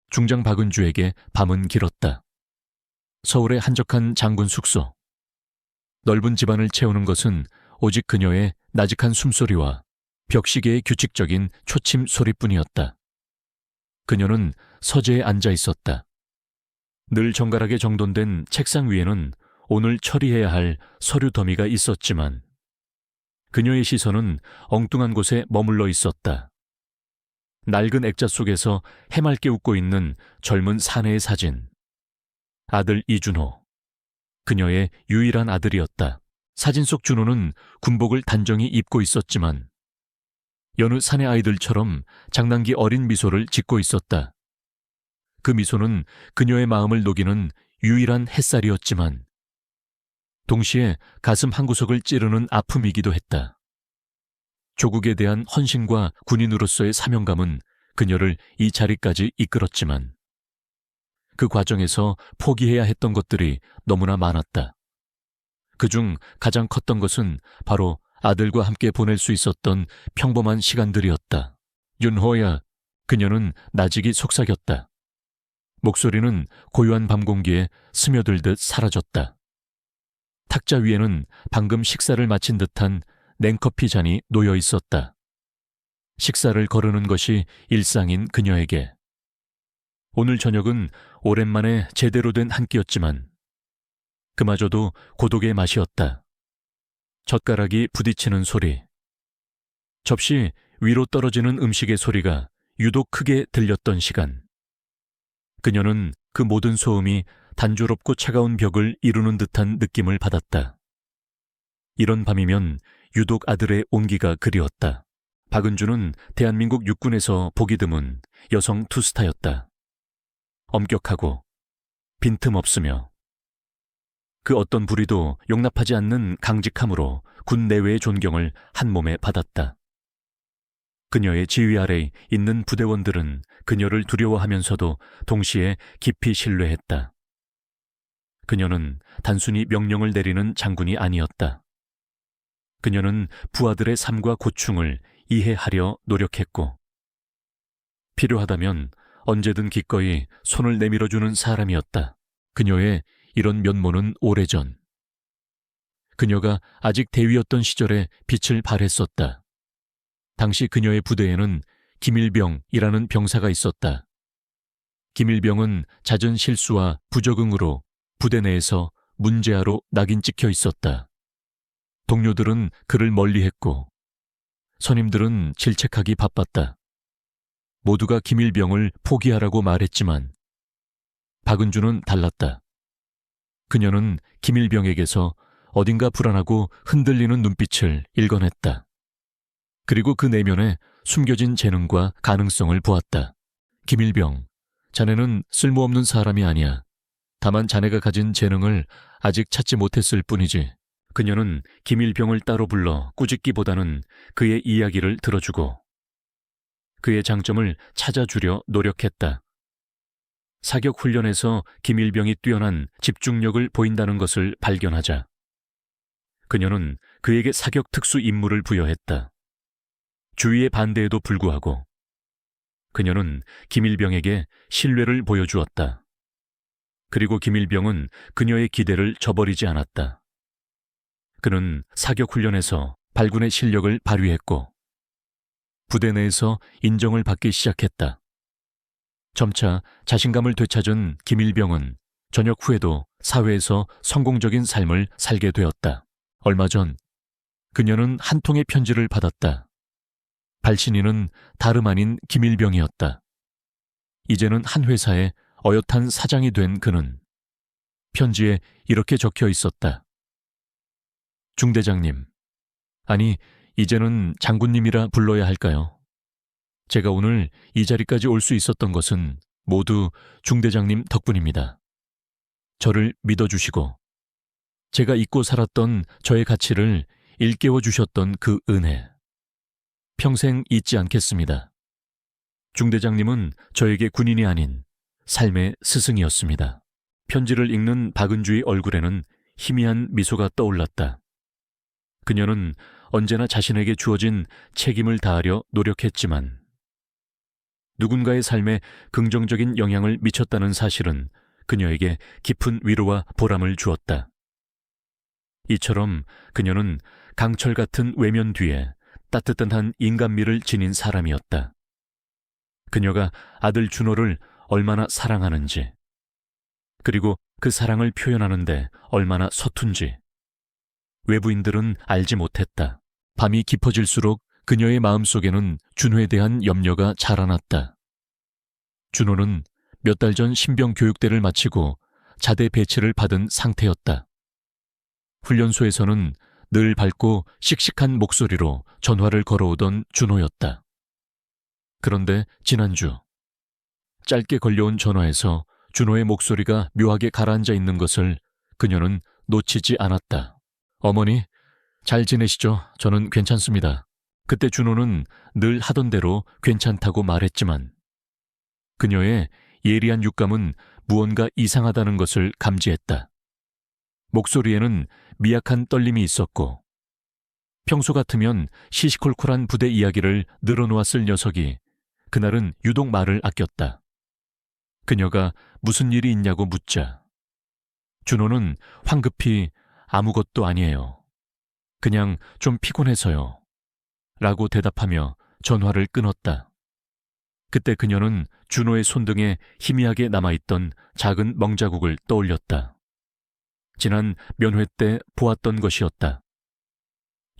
중장 박은주에게 밤은 길었다. 서울의 한적한 장군 숙소. 넓은 집안을 채우는 것은 오직 그녀의 나직한 숨소리와 벽시계의 규칙적인 초침 소리뿐이었다. 그녀는 서재에 앉아 있었다. 늘 정갈하게 정돈된 책상 위에는 오늘 처리해야 할 서류 더미가 있었지만 그녀의 시선은 엉뚱한 곳에 머물러 있었다. 낡은 액자 속에서 해맑게 웃고 있는 젊은 사내의 사진. 아들 이준호. 그녀의 유일한 아들이었다. 사진 속 준호는 군복을 단정히 입고 있었지만 여느 사내 아이들처럼 장난기 어린 미소를 짓고 있었다. 그 미소는 그녀의 마음을 녹이는 유일한 햇살이었지만 동시에 가슴 한구석을 찌르는 아픔이기도 했다. 조국에 대한 헌신과 군인으로서의 사명감은 그녀를 이 자리까지 이끌었지만 그 과정에서 포기해야 했던 것들이 너무나 많았다. 그중 가장 컸던 것은 바로 아들과 함께 보낼 수 있었던 평범한 시간들이었다. 윤호야, 그녀는 나직이 속삭였다. 목소리는 고요한 밤 공기에 스며들듯 사라졌다. 탁자 위에는 방금 식사를 마친 듯한 냉커피 잔이 놓여 있었다. 식사를 거르는 것이 일상인 그녀에게. 오늘 저녁은 오랜만에 제대로 된 한 끼였지만 그마저도 고독의 맛이었다. 젓가락이 부딪히는 소리. 접시 위로 떨어지는 음식의 소리가 유독 크게 들렸던 시간. 그녀는 그 모든 소음이 단조롭고 차가운 벽을 이루는 듯한 느낌을 받았다. 이런 밤이면 유독 아들의 온기가 그리웠다. 박은주는 대한민국 육군에서 보기 드문 여성 투스타였다. 엄격하고 빈틈없으며 그 어떤 부리도 용납하지 않는 강직함으로 군 내외의 존경을 한 몸에 받았다. 그녀의 지휘 아래 있는 부대원들은 그녀를 두려워하면서도 동시에 깊이 신뢰했다. 그녀는 단순히 명령을 내리는 장군이 아니었다. 그녀는 부하들의 삶과 고충을 이해하려 노력했고 필요하다면 언제든 기꺼이 손을 내밀어주는 사람이었다. 그녀의 이런 면모는 오래전 그녀가 아직 대위였던 시절에 빛을 발했었다. 당시 그녀의 부대에는 김일병이라는 병사가 있었다. 김일병은 잦은 실수와 부적응으로 부대 내에서 문제아로 낙인 찍혀 있었다. 동료들은 그를 멀리했고 선임들은 질책하기 바빴다. 모두가 김일병을 포기하라고 말했지만 박은주는 달랐다. 그녀는 김일병에게서 어딘가 불안하고 흔들리는 눈빛을 읽어냈다. 그리고 그 내면에 숨겨진 재능과 가능성을 보았다. 김일병, 자네는 쓸모없는 사람이 아니야. 다만 자네가 가진 재능을 아직 찾지 못했을 뿐이지. 그녀는 김일병을 따로 불러 꾸짖기보다는 그의 이야기를 들어주고 그의 장점을 찾아주려 노력했다. 사격 훈련에서 김일병이 뛰어난 집중력을 보인다는 것을 발견하자 그녀는 그에게 사격 특수 임무를 부여했다. 주위의 반대에도 불구하고 그녀는 김일병에게 신뢰를 보여주었다. 그리고 김일병은 그녀의 기대를 저버리지 않았다. 그는 사격 훈련에서 발군의 실력을 발휘했고 부대 내에서 인정을 받기 시작했다. 점차 자신감을 되찾은 김일병은 전역 후에도 사회에서 성공적인 삶을 살게 되었다. 얼마 전 그녀는 한 통의 편지를 받았다. 발신인은 다름 아닌 김일병이었다. 이제는 한 회사의 어엿한 사장이 된 그는 편지에 이렇게 적혀 있었다. 중대장님, 아니 이제는 장군님이라 불러야 할까요? 제가 오늘 이 자리까지 올 수 있었던 것은 모두 중대장님 덕분입니다. 저를 믿어주시고 제가 잊고 살았던 저의 가치를 일깨워 주셨던 그 은혜. 평생 잊지 않겠습니다. 중대장님은 저에게 군인이 아닌 삶의 스승이었습니다. 편지를 읽는 박은주의 얼굴에는 희미한 미소가 떠올랐다. 그녀는 언제나 자신에게 주어진 책임을 다하려 노력했지만 누군가의 삶에 긍정적인 영향을 미쳤다는 사실은 그녀에게 깊은 위로와 보람을 주었다. 이처럼 그녀는 강철 같은 외면 뒤에 따뜻한 한 인간미를 지닌 사람이었다. 그녀가 아들 준호를 얼마나 사랑하는지, 그리고 그 사랑을 표현하는데 얼마나 서툰지 외부인들은 알지 못했다. 밤이 깊어질수록 그녀의 마음속에는 준호에 대한 염려가 자라났다. 준호는 몇 달 전 신병 교육대를 마치고 자대 배치를 받은 상태였다. 훈련소에서는 늘 밝고 씩씩한 목소리로 전화를 걸어오던 준호였다. 그런데 지난주 짧게 걸려온 전화에서 준호의 목소리가 묘하게 가라앉아 있는 것을 그녀는 놓치지 않았다. 어머니, 잘 지내시죠? 저는 괜찮습니다. 그때 준호는 늘 하던 대로 괜찮다고 말했지만 그녀의 예리한 육감은 무언가 이상하다는 것을 감지했다. 목소리에는 미약한 떨림이 있었고 평소 같으면 시시콜콜한 부대 이야기를 늘어놓았을 녀석이 그날은 유독 말을 아꼈다. 그녀가 무슨 일이 있냐고 묻자 준호는 황급히 아무것도 아니에요. 그냥 좀 피곤해서요. 라고 대답하며 전화를 끊었다. 그때 그녀는 준호의 손등에 희미하게 남아있던 작은 멍자국을 떠올렸다. 지난 면회 때 보았던 것이었다.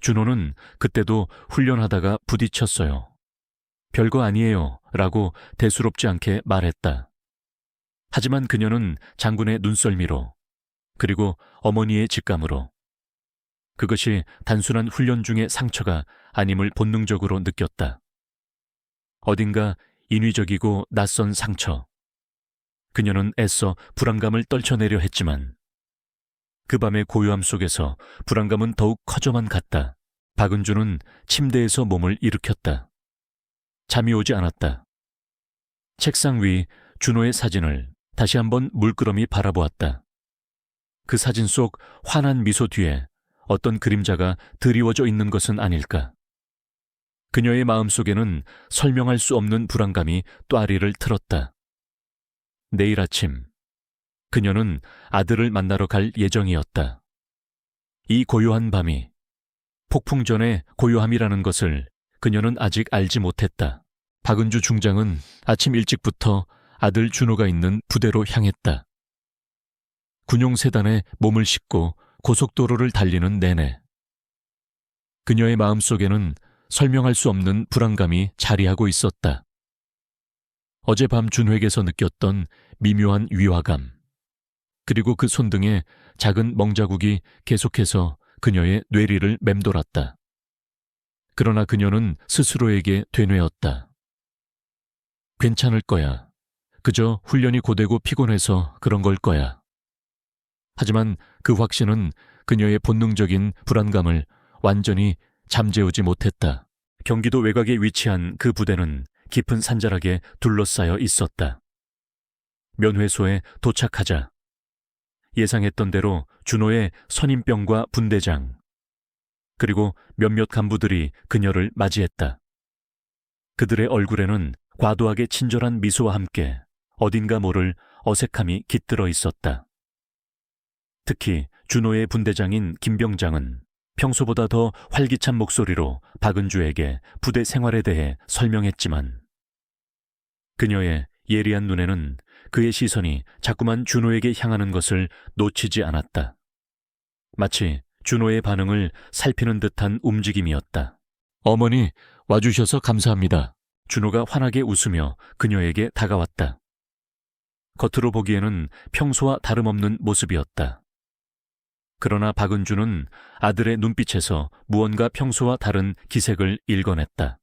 준호는 그때도 훈련하다가 부딪혔어요. 별거 아니에요. 라고 대수롭지 않게 말했다. 하지만 그녀는 장군의 눈썰미로 그리고 어머니의 직감으로 그것이 단순한 훈련 중의 상처가 아님을 본능적으로 느꼈다. 어딘가 인위적이고 낯선 상처. 그녀는 애써 불안감을 떨쳐내려 했지만 그 밤의 고요함 속에서 불안감은 더욱 커져만 갔다. 박은주는 침대에서 몸을 일으켰다. 잠이 오지 않았다. 책상 위 준호의 사진을 다시 한번 물끄러미 바라보았다. 그 사진 속 환한 미소 뒤에 어떤 그림자가 드리워져 있는 것은 아닐까. 그녀의 마음속에는 설명할 수 없는 불안감이 또아리를 틀었다. 내일 아침 그녀는 아들을 만나러 갈 예정이었다. 이 고요한 밤이 폭풍 전의 고요함이라는 것을 그녀는 아직 알지 못했다. 박은주 중장은 아침 일찍부터 아들 준호가 있는 부대로 향했다. 군용세단에 몸을 싣고 고속도로를 달리는 내내 그녀의 마음속에는 설명할 수 없는 불안감이 자리하고 있었다. 어젯밤 준회에서 느꼈던 미묘한 위화감, 그리고 그 손등에 작은 멍자국이 계속해서 그녀의 뇌리를 맴돌았다. 그러나 그녀는 스스로에게 되뇌었다. 괜찮을 거야. 그저 훈련이 고되고 피곤해서 그런 걸 거야. 하지만 그 확신은 그녀의 본능적인 불안감을 완전히 잠재우지 못했다. 경기도 외곽에 위치한 그 부대는 깊은 산자락에 둘러싸여 있었다. 면회소에 도착하자 예상했던 대로 준호의 선임병과 분대장 그리고 몇몇 간부들이 그녀를 맞이했다. 그들의 얼굴에는 과도하게 친절한 미소와 함께 어딘가 모를 어색함이 깃들어 있었다. 특히 준호의 분대장인 김병장은 평소보다 더 활기찬 목소리로 박은주에게 부대 생활에 대해 설명했지만 그녀의 예리한 눈에는 그의 시선이 자꾸만 준호에게 향하는 것을 놓치지 않았다. 마치 준호의 반응을 살피는 듯한 움직임이었다. 어머니, 와주셔서 감사합니다. 준호가 환하게 웃으며 그녀에게 다가왔다. 겉으로 보기에는 평소와 다름없는 모습이었다. 그러나 박은주는 아들의 눈빛에서 무언가 평소와 다른 기색을 읽어냈다.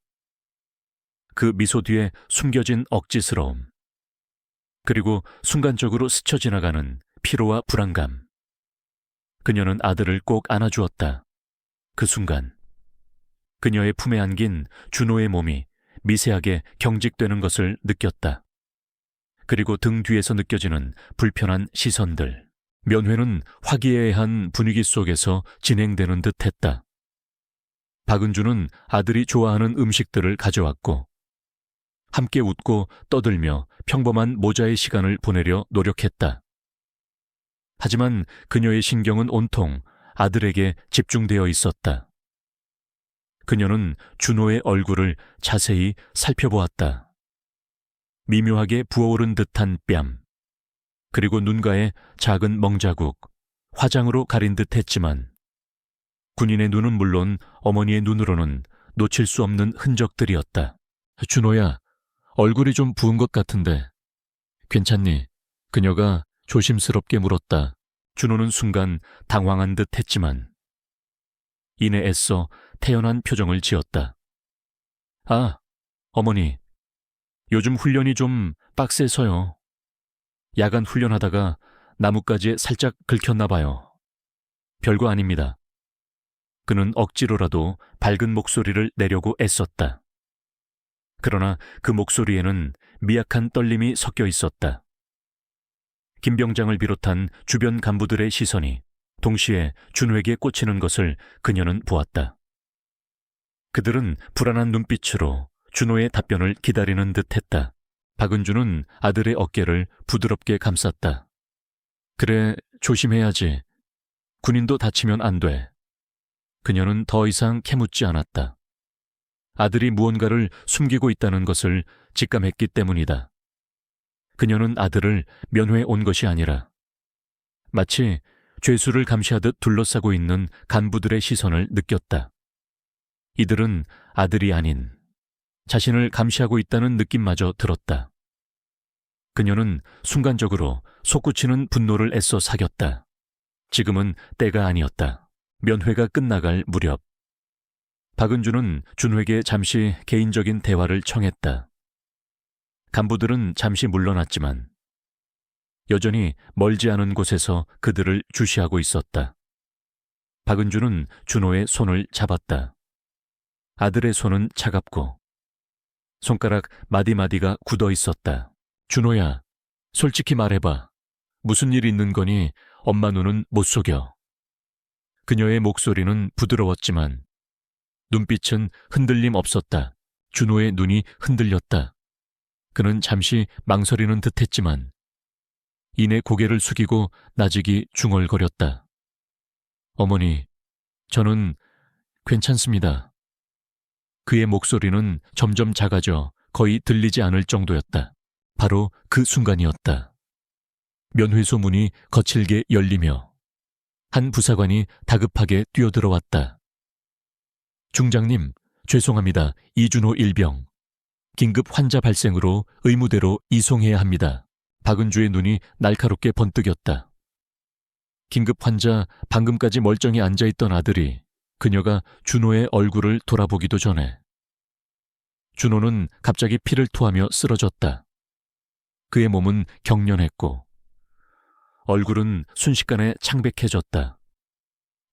그 미소 뒤에 숨겨진 억지스러움, 그리고 순간적으로 스쳐 지나가는 피로와 불안감. 그녀는 아들을 꼭 안아주었다. 그 순간 그녀의 품에 안긴 준호의 몸이 미세하게 경직되는 것을 느꼈다. 그리고 등 뒤에서 느껴지는 불편한 시선들. 면회는 화기애애한 분위기 속에서 진행되는 듯했다. 박은주는 아들이 좋아하는 음식들을 가져왔고 함께 웃고 떠들며 평범한 모자의 시간을 보내려 노력했다. 하지만 그녀의 신경은 온통 아들에게 집중되어 있었다. 그녀는 준호의 얼굴을 자세히 살펴보았다. 미묘하게 부어오른 듯한 뺨, 그리고 눈가에 작은 멍자국, 화장으로 가린 듯 했지만 군인의 눈은 물론 어머니의 눈으로는 놓칠 수 없는 흔적들이었다. 준호야, 얼굴이 좀 부은 것 같은데 괜찮니? 그녀가 조심스럽게 물었다. 준호는 순간 당황한 듯 했지만 이내 애써 태연한 표정을 지었다. 아, 어머니, 요즘 훈련이 좀 빡세서요. 야간 훈련하다가 나뭇가지에 살짝 긁혔나 봐요. 별거 아닙니다. 그는 억지로라도 밝은 목소리를 내려고 애썼다. 그러나 그 목소리에는 미약한 떨림이 섞여 있었다. 김 병장을 비롯한 주변 간부들의 시선이 동시에 준호에게 꽂히는 것을 그녀는 보았다. 그들은 불안한 눈빛으로 준호의 답변을 기다리는 듯했다. 박은주는 아들의 어깨를 부드럽게 감쌌다. 그래, 조심해야지. 군인도 다치면 안 돼. 그녀는 더 이상 캐묻지 않았다. 아들이 무언가를 숨기고 있다는 것을 직감했기 때문이다. 그녀는 아들을 면회해 온 것이 아니라 마치 죄수를 감시하듯 둘러싸고 있는 간부들의 시선을 느꼈다. 이들은 아들이 아닌 자신을 감시하고 있다는 느낌마저 들었다. 그녀는 순간적으로 솟구치는 분노를 애써 사겼다. 지금은 때가 아니었다. 면회가 끝나갈 무렵 박은주는 준호에게 잠시 개인적인 대화를 청했다. 간부들은 잠시 물러났지만 여전히 멀지 않은 곳에서 그들을 주시하고 있었다. 박은주는 준호의 손을 잡았다. 아들의 손은 차갑고 손가락 마디마디가 굳어 있었다. 준호야, 솔직히 말해봐. 무슨 일 있는 거니 엄마 눈은 못 속여. 그녀의 목소리는 부드러웠지만 눈빛은 흔들림 없었다. 준호의 눈이 흔들렸다. 그는 잠시 망설이는 듯했지만 이내 고개를 숙이고 나직이 중얼거렸다. 어머니, 저는 괜찮습니다. 그의 목소리는 점점 작아져 거의 들리지 않을 정도였다. 바로 그 순간이었다. 면회소 문이 거칠게 열리며 한 부사관이 다급하게 뛰어들어왔다. 중장님, 죄송합니다. 이준호 일병. 긴급 환자 발생으로 의무대로 이송해야 합니다. 박은주의 눈이 날카롭게 번뜩였다. 긴급 환자, 방금까지 멀쩡히 앉아있던 아들이 그녀가 준호의 얼굴을 돌아보기도 전에 준호는 갑자기 피를 토하며 쓰러졌다. 그의 몸은 경련했고 얼굴은 순식간에 창백해졌다.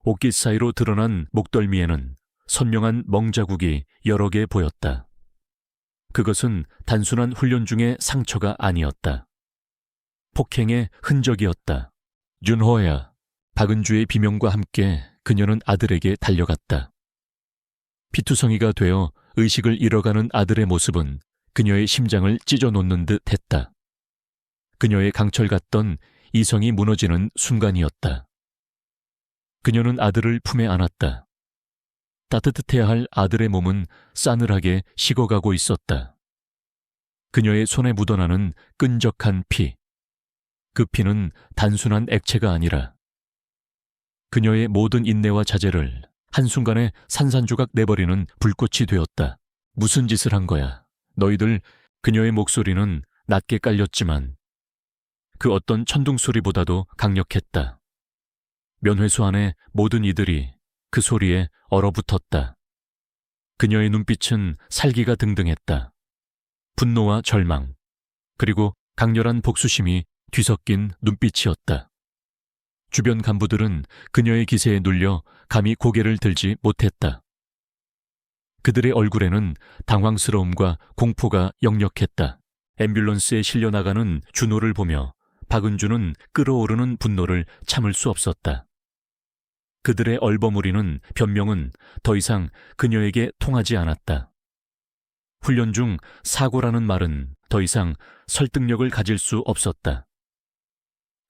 옷깃 사이로 드러난 목덜미에는 선명한 멍자국이 여러 개 보였다. 그것은 단순한 훈련 중의 상처가 아니었다. 폭행의 흔적이었다. 준호야, 박은주의 비명과 함께 그녀는 아들에게 달려갔다. 피투성이가 되어 의식을 잃어가는 아들의 모습은 그녀의 심장을 찢어놓는 듯 했다. 그녀의 강철 같던 이성이 무너지는 순간이었다. 그녀는 아들을 품에 안았다. 따뜻해야 할 아들의 몸은 싸늘하게 식어가고 있었다. 그녀의 손에 묻어나는 끈적한 피. 그 피는 단순한 액체가 아니라 그녀의 모든 인내와 자제를 한순간에 산산조각 내버리는 불꽃이 되었다. 무슨 짓을 한 거야? 너희들. 그녀의 목소리는 낮게 깔렸지만 그 어떤 천둥 소리보다도 강력했다. 면회소 안에 모든 이들이 그 소리에 얼어붙었다. 그녀의 눈빛은 살기가 등등했다. 분노와 절망, 그리고 강렬한 복수심이 뒤섞인 눈빛이었다. 주변 간부들은 그녀의 기세에 눌려 감히 고개를 들지 못했다. 그들의 얼굴에는 당황스러움과 공포가 역력했다. 앰뷸런스에 실려나가는 준호를 보며 박은주는 끓어오르는 분노를 참을 수 없었다. 그들의 얼버무리는 변명은 더 이상 그녀에게 통하지 않았다. 훈련 중 사고라는 말은 더 이상 설득력을 가질 수 없었다.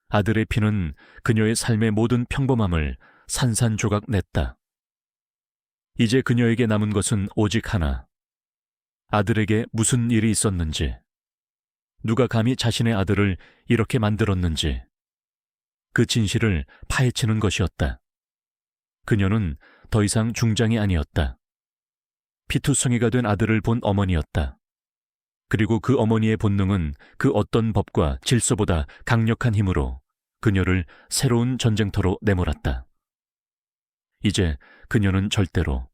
아들의 피는 그녀의 삶의 모든 평범함을 산산조각 냈다. 이제 그녀에게 남은 것은 오직 하나. 아들에게 무슨 일이 있었는지, 누가 감히 자신의 아들을 이렇게 만들었는지, 그 진실을 파헤치는 것이었다. 그녀는 더 이상 중장이 아니었다. 피투성이가 된 아들을 본 어머니였다. 그리고 그 어머니의 본능은 그 어떤 법과 질서보다 강력한 힘으로 그녀를 새로운 전쟁터로 내몰았다. 이제 그녀는 절대로,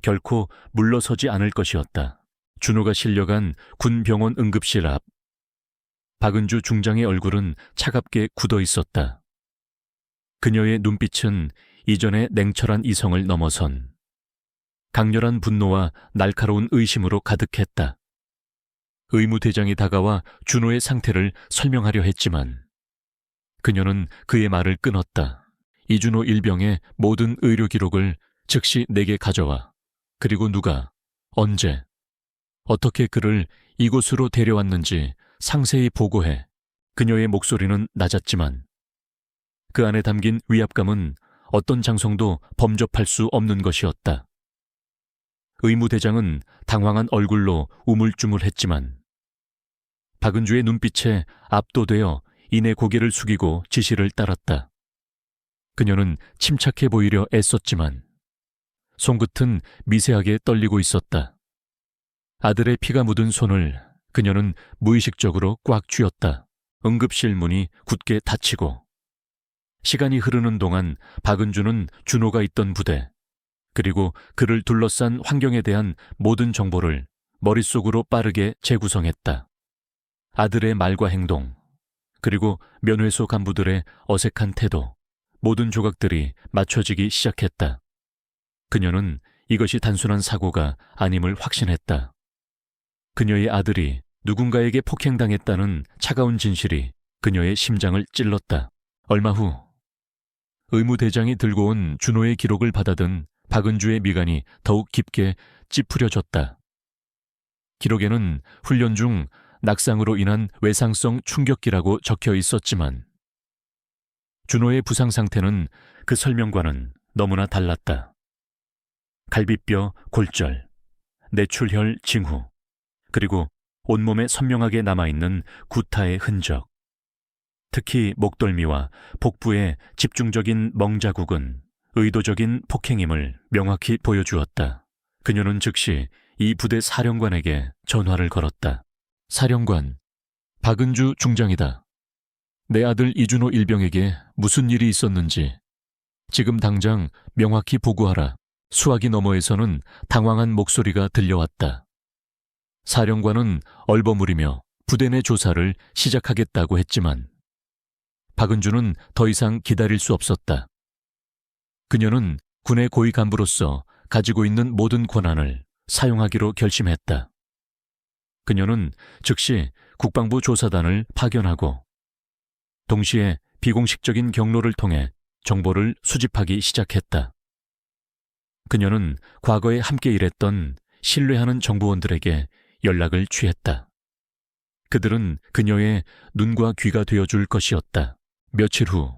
결코 물러서지 않을 것이었다. 준호가 실려간 군병원 응급실 앞. 박은주 중장의 얼굴은 차갑게 굳어 있었다. 그녀의 눈빛은 이전의 냉철한 이성을 넘어선 강렬한 분노와 날카로운 의심으로 가득했다. 의무대장이 다가와 준호의 상태를 설명하려 했지만 그녀는 그의 말을 끊었다. 이준호 일병의 모든 의료 기록을 즉시 내게 가져와. 그리고 누가, 언제, 어떻게 그를 이곳으로 데려왔는지 상세히 보고해. 그녀의 목소리는 낮았지만 그 안에 담긴 위압감은 어떤 장성도 범접할 수 없는 것이었다. 의무대장은 당황한 얼굴로 우물쭈물했지만 박은주의 눈빛에 압도되어 이내 고개를 숙이고 지시를 따랐다. 그녀는 침착해 보이려 애썼지만 손끝은 미세하게 떨리고 있었다. 아들의 피가 묻은 손을 그녀는 무의식적으로 꽉 쥐었다. 응급실 문이 굳게 닫히고 시간이 흐르는 동안 박은주는 준호가 있던 부대, 그리고 그를 둘러싼 환경에 대한 모든 정보를 머릿속으로 빠르게 재구성했다. 아들의 말과 행동, 그리고 면회소 간부들의 어색한 태도, 모든 조각들이 맞춰지기 시작했다. 그녀는 이것이 단순한 사고가 아님을 확신했다. 그녀의 아들이 누군가에게 폭행당했다는 차가운 진실이 그녀의 심장을 찔렀다. 얼마 후 의무대장이 들고 온 준호의 기록을 받아든 박은주의 미간이 더욱 깊게 찌푸려졌다. 기록에는 훈련 중 낙상으로 인한 외상성 충격기라고 적혀 있었지만 준호의 부상 상태는 그 설명과는 너무나 달랐다. 갈비뼈 골절, 뇌출혈 징후, 그리고 온몸에 선명하게 남아있는 구타의 흔적. 특히 목덜미와 복부의 집중적인 멍자국은 의도적인 폭행임을 명확히 보여주었다. 그녀는 즉시 이 부대 사령관에게 전화를 걸었다. 사령관, 박은주 중장이다. 내 아들 이준호 일병에게 무슨 일이 있었는지 지금 당장 명확히 보고하라. 수화기 너머에서는 당황한 목소리가 들려왔다. 사령관은 얼버무리며 부대 내 조사를 시작하겠다고 했지만 박은주는 더 이상 기다릴 수 없었다. 그녀는 군의 고위 간부로서 가지고 있는 모든 권한을 사용하기로 결심했다. 그녀는 즉시 국방부 조사단을 파견하고 동시에 비공식적인 경로를 통해 정보를 수집하기 시작했다. 그녀는 과거에 함께 일했던 신뢰하는 정보원들에게 연락을 취했다. 그들은 그녀의 눈과 귀가 되어줄 것이었다. 며칠 후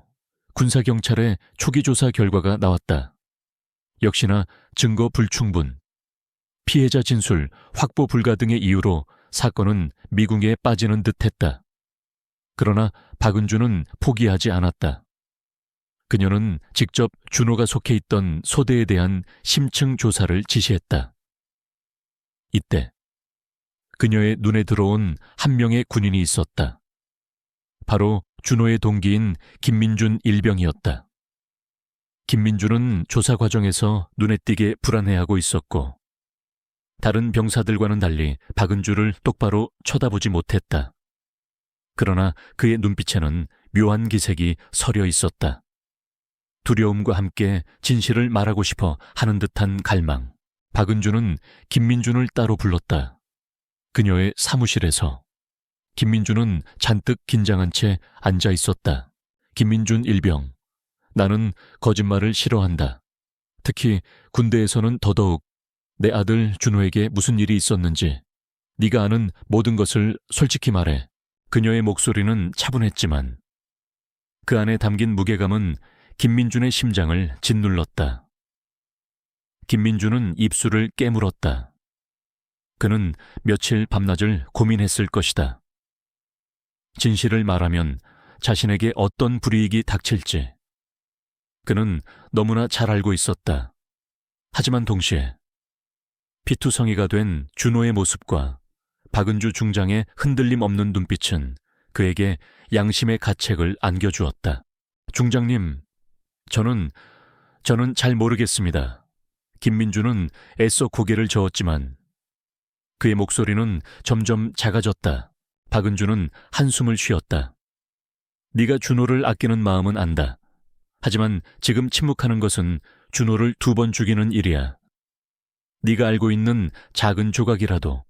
군사경찰의 초기 조사 결과가 나왔다. 역시나 증거 불충분, 피해자 진술 확보 불가 등의 이유로 사건은 미궁에 빠지는 듯했다. 그러나 박은주는 포기하지 않았다. 그녀는 직접 준호가 속해 있던 소대에 대한 심층 조사를 지시했다. 이때 그녀의 눈에 들어온 한 명의 군인이 있었다. 바로 준호의 동기인 김민준 일병이었다. 김민준은 조사 과정에서 눈에 띄게 불안해하고 있었고 다른 병사들과는 달리 박은주를 똑바로 쳐다보지 못했다. 그러나 그의 눈빛에는 묘한 기색이 서려 있었다. 두려움과 함께 진실을 말하고 싶어 하는 듯한 갈망. 박은주는 김민준을 따로 불렀다. 그녀의 사무실에서 김민준은 잔뜩 긴장한 채 앉아 있었다. 김민준 일병, 나는 거짓말을 싫어한다. 특히 군대에서는 더더욱 내 아들 준호에게 무슨 일이 있었는지 네가 아는 모든 것을 솔직히 말해. 그녀의 목소리는 차분했지만 그 안에 담긴 무게감은 김민준의 심장을 짓눌렀다. 김민준은 입술을 깨물었다. 그는 며칠 밤낮을 고민했을 것이다. 진실을 말하면 자신에게 어떤 불이익이 닥칠지 그는 너무나 잘 알고 있었다. 하지만 동시에 피투성이가 된 준호의 모습과 박은주 중장의 흔들림 없는 눈빛은 그에게 양심의 가책을 안겨주었다. 중장님, 저는 잘 모르겠습니다. 김민주는 애써 고개를 저었지만 그의 목소리는 점점 작아졌다. 박은주는 한숨을 쉬었다. 네가 준호를 아끼는 마음은 안다. 하지만 지금 침묵하는 것은 준호를 2번 죽이는 일이야. 네가 알고 있는 작은 조각이라도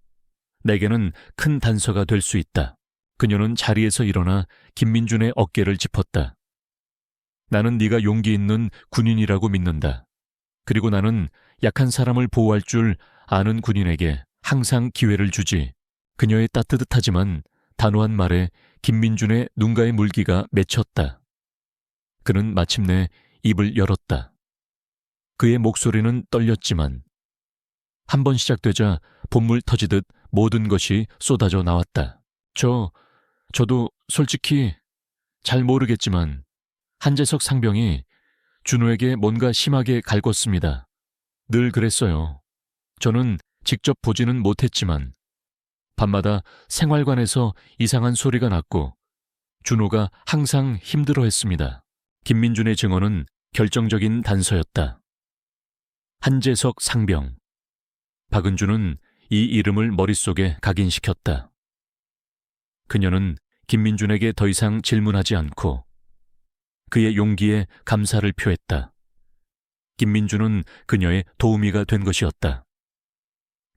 내게는 큰 단서가 될 수 있다. 그녀는 자리에서 일어나 김민준의 어깨를 짚었다. 나는 네가 용기 있는 군인이라고 믿는다. 그리고 나는 약한 사람을 보호할 줄 아는 군인에게 항상 기회를 주지. 그녀의 따뜻하지만 단호한 말에 김민준의 눈가의 물기가 맺혔다. 그는 마침내 입을 열었다. 그의 목소리는 떨렸지만 한 번 시작되자 봇물 터지듯 모든 것이 쏟아져 나왔다. 저도 솔직히 잘 모르겠지만 한재석 상병이 준호에게 뭔가 심하게 갈궜습니다. 늘 그랬어요. 저는 직접 보지는 못했지만 밤마다 생활관에서 이상한 소리가 났고 준호가 항상 힘들어했습니다. 김민준의 증언은 결정적인 단서였다. 한재석 상병. 박은주는 이 이름을 머릿속에 각인시켰다. 그녀는 김민준에게 더 이상 질문하지 않고 그의 용기에 감사를 표했다. 김민준은 그녀의 도우미가 된 것이었다.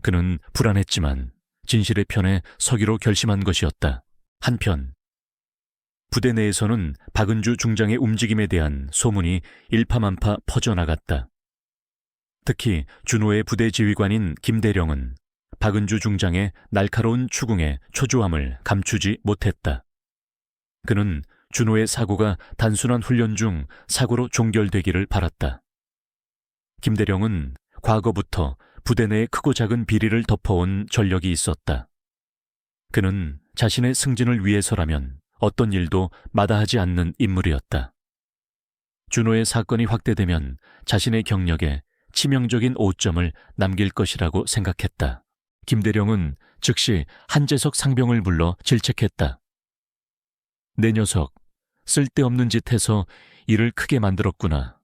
그는 불안했지만 진실의 편에 서기로 결심한 것이었다. 한편 부대 내에서는 박은주 중장의 움직임에 대한 소문이 일파만파 퍼져나갔다. 특히 준호의 부대 지휘관인 김대령은 박은주 중장의 날카로운 추궁에 초조함을 감추지 못했다. 그는 준호의 사고가 단순한 훈련 중 사고로 종결되기를 바랐다. 김대령은 과거부터 부대 내의 크고 작은 비리를 덮어온 전력이 있었다. 그는 자신의 승진을 위해서라면 어떤 일도 마다하지 않는 인물이었다. 준호의 사건이 확대되면 자신의 경력에 치명적인 오점을 남길 것이라고 생각했다. 김대령은 즉시 한재석 상병을 불러 질책했다. 내 녀석, 쓸데없는 짓 해서 일을 크게 만들었구나.